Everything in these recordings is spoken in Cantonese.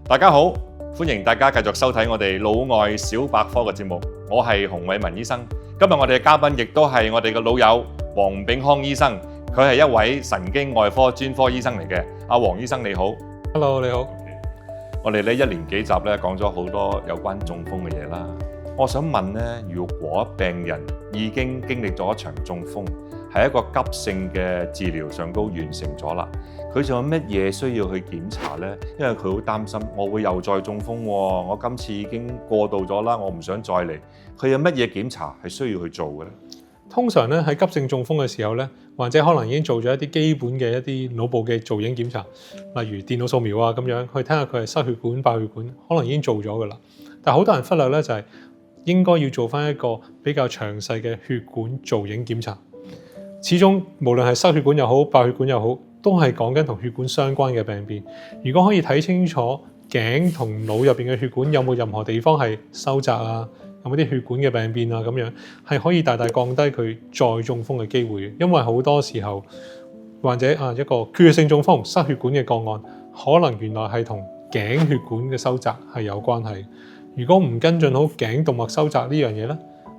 大家好，歡迎大家繼續收睇我哋腦外小百科嘅節目，我係洪偉文醫生。今日我哋嘅嘉賓亦都係我哋嘅老友黃炳康醫生，佢係一位神經外科專科醫生嚟嘅。阿黃醫生你好。 Hello， 你好。我哋呢一連幾集咧講咗好多有關中風嘅嘢啦。我想問咧，如果病人已經經歷咗一場中風，係一個急性嘅治療上都完成咗啦，佢仲有乜嘢需要去檢查呢？因為佢好擔心，我會又再中風喎，我今次已經過渡咗啦，我唔想再嚟。佢有乜嘢檢查係需要去做嘅咧？通常咧喺急性中風嘅時候咧，患者可能已經做咗一啲基本嘅一啲腦部嘅造影檢查，例如電腦掃描啊咁樣，去睇下佢係失血管、爆血管，可能已經做咗噶啦。但係好多人忽略咧，就係應該要做翻一個比較詳細嘅血管造影檢查。始終無論係失血管又好、爆血管又好，都係講緊同血管相關嘅病變。如果可以睇清楚頸同腦入邊嘅血管有冇任何地方係收窄啊，有冇啲血管嘅病變啊，咁樣係可以大大降低佢再中風嘅機會嘅。因為好多時候患者一個缺血性中風失血管嘅個案，可能原來係同頸血管嘅收窄係有關係。如果唔跟進好頸動脈收窄呢樣嘢咧，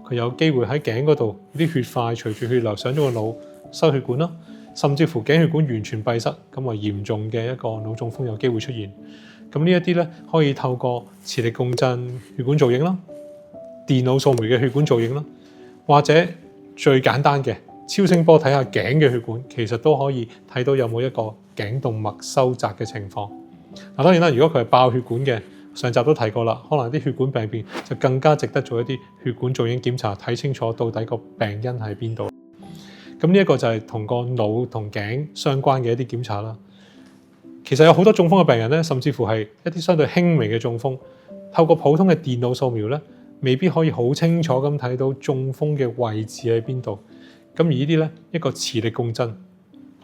佢有機會喺頸嗰度啲血塊隨住血流上咗個腦收血管啦，甚至乎頸血管完全閉塞，咁啊嚴重嘅一個腦中風有機會出現。咁呢一啲咧可以透過磁力共振血管造影啦、電腦掃描嘅血管造影啦，或者最簡單嘅超聲波睇下頸嘅血管，其實都可以睇到有冇一個頸動脈收窄嘅情況。嗱，當然啦，如果佢係爆血管嘅，上集都提過啦，可能啲血管病變就更加值得做一啲血管造影檢查，睇清楚到底個病因喺邊度。咁呢一個就係同個腦同頸相關嘅一啲檢查啦。其實有好多中風嘅病人咧，甚至乎係一啲相對輕微嘅中風，透過普通嘅電腦掃描咧，未必可以好清楚咁睇到中風嘅位置喺邊度。咁而呢啲咧，一個磁力共振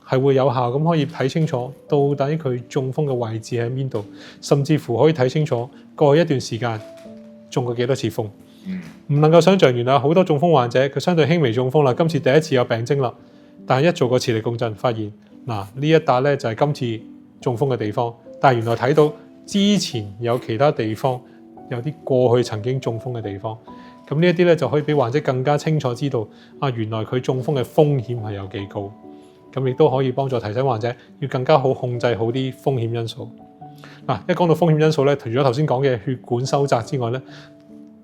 係會有效咁可以睇清楚到底佢中風嘅位置喺邊度，甚至乎可以睇清楚過去一段時間中過幾多次風。唔能夠想像，原來好多中風患者佢相對輕微中風啦，今次第一次有病徵啦，但係一做個磁力共振，發現嗱呢一笪咧就係今次中風嘅地方，但係原來睇到之前有其他地方有啲過去曾經中風嘅地方，咁呢一啲咧就可以俾患者更加清楚知道原來佢中風嘅風險係有幾高。咁亦都可以幫助提醒患者要更加好控制好啲風險因素。一講到風險因素咧，除咗頭先講嘅血管收窄之外咧，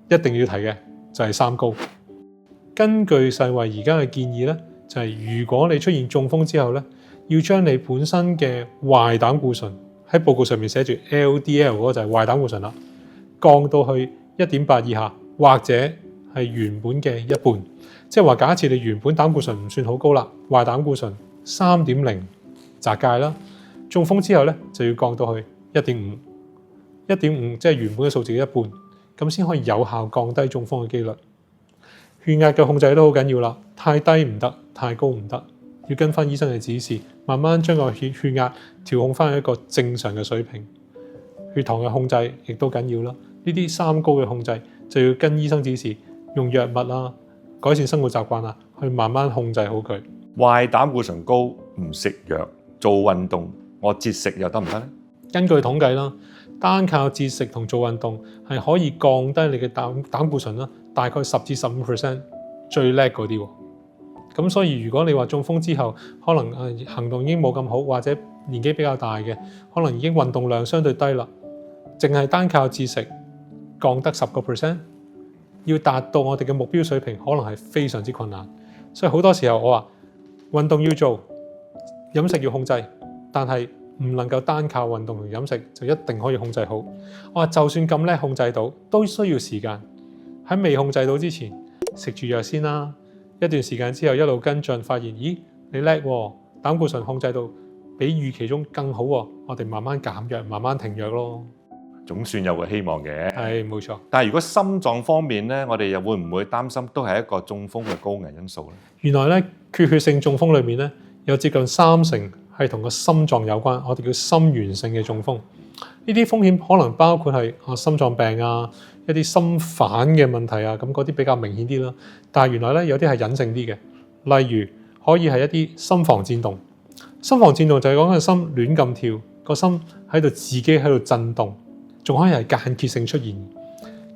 一定要提嘅就係三高。根據世衛而家嘅建議咧，就係如果你出現中風之後咧，要將你本身嘅壞膽固醇喺報告上面寫住 LDL 嗰個就係壞膽固醇啦，降到去 1.8 以下，或者係原本嘅一半。即係話假設你原本膽固醇唔算好高啦，壞膽固醇3.0窄界啦，中風之後咧就要降到去 1.5， 即係原本嘅數字嘅一半，咁先可以有效降低中風嘅機率。血壓嘅控制都好緊要啦，太低唔得，太高唔得，要跟翻醫生嘅指示，慢慢將個血壓調控翻去一個正常嘅水平。血糖嘅控制亦都緊要啦，呢啲三高嘅控制就要跟醫生指示，用藥物啊、改善生活習慣啊，去慢慢控制好佢。壞膽固醇高唔食藥做運動，我節食又得唔得咧？根據統計啦，單靠節食同做運動係可以降低你嘅膽固醇啦，大概10至15%，最叻嗰啲喎。咁所以如果你話中風之後，可能行動已經冇咁好，或者年紀比較大嘅，可能已經運動量相對低啦，淨係單靠節食降得10%，要達到我哋嘅目標水平，可能係非常之困難。所以好多時候我話運動要做，飲食要控制，但係唔能夠單靠運動同飲食就一定可以控制好。我話就算咁叻控制到，都需要時間。喺未控制到之前，食住藥先啦。一段時間之後一路跟進，發現咦你叻喎，膽固醇控制到比預期中更好喎，我哋慢慢減藥，慢慢停藥咯。總算有個希望嘅。係冇錯。但係如果心臟方面咧，我哋又會唔會擔心都係一個中風嘅高危因素咧？原來咧缺血性中風裏面咧有接近30%係同個心臟有關，我哋叫心源性嘅中風。呢啲風險可能包括係心臟病啊、一啲心瓣嘅問題啊，咁嗰啲比較明顯啲啦。但係原來咧有啲係隱性啲嘅，例如可以係一啲心房顫動。心房顫動就係講緊心亂咁跳，個心喺度自己喺度震動，仲可以係間歇性出現。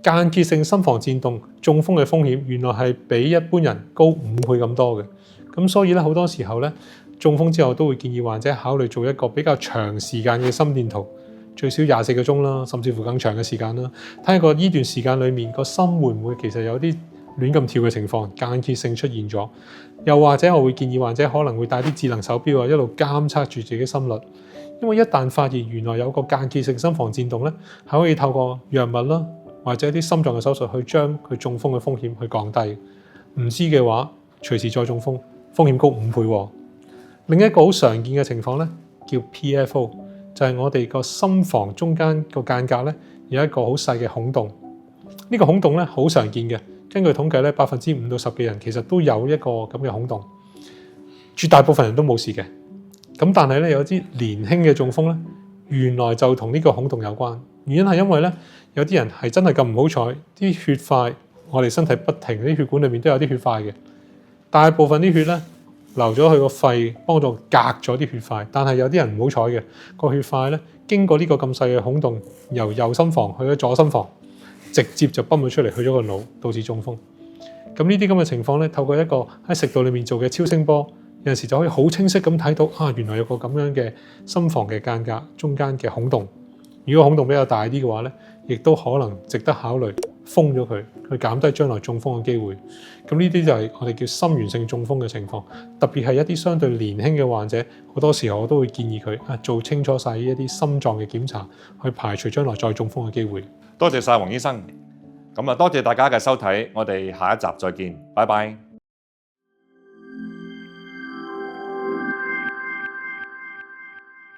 間歇性心房顫動中風嘅風險原來係比一般人高5倍咁多嘅。咁所以咧好多時候咧中風之後都會建議患者考慮做一個比較長時間嘅心電圖，最少24個鐘啦，甚至乎更長嘅時間啦，睇下個呢段時間裡面個心會唔會其實有啲亂咁跳嘅情況，間歇性出現咗。又或者我會建議患者可能會戴啲智能手錶啊，一路監測住自己心率，因為一旦發現原來有個間歇性心房顫動咧，係可以透過藥物啦，或者啲心臟嘅手術去將佢中風嘅風險去降低。唔知嘅話，隨時再中風，風險高5倍喎。另一個好常見嘅情況咧，叫 PFO， 就係我哋個心房中間個間隔咧有一個好細嘅孔洞。呢個孔洞咧好常見嘅，根據統計咧5%到10%嘅人其實都有一個咁嘅孔洞，絕大部分人都冇事嘅。咁但係咧有啲年輕嘅中風咧，原來就同呢個孔洞有關。原因係因為咧有啲人係真係咁唔好彩，啲血塊我哋身體不停啲血管裏面都有啲血塊嘅，大部分啲血咧流咗去個肺，幫助隔咗啲血塊。但係有啲人唔好彩嘅，個血塊咧經過呢個咁細嘅孔洞，由右心房去咗左心房，直接就泵咗出嚟去咗個腦，導致中風。咁呢啲咁嘅情況咧，透過一個喺食道裏面做嘅超聲波，有陣時就可以好清晰咁睇到原來有個咁樣嘅心房嘅間隔中間嘅孔洞。如果孔洞比較大啲嘅話咧，亦都可能值得考慮封咗佢，去減低將來中風嘅機會。咁呢啲就係我哋叫心源性中風嘅情況，特別係一啲相對年輕嘅患者，好多時候我都會建議佢做清楚晒一啲心臟嘅檢查，去排除將來再中風嘅機會。多謝晒黃醫生。咁多謝大家嘅收睇，我哋下一集再見，拜拜。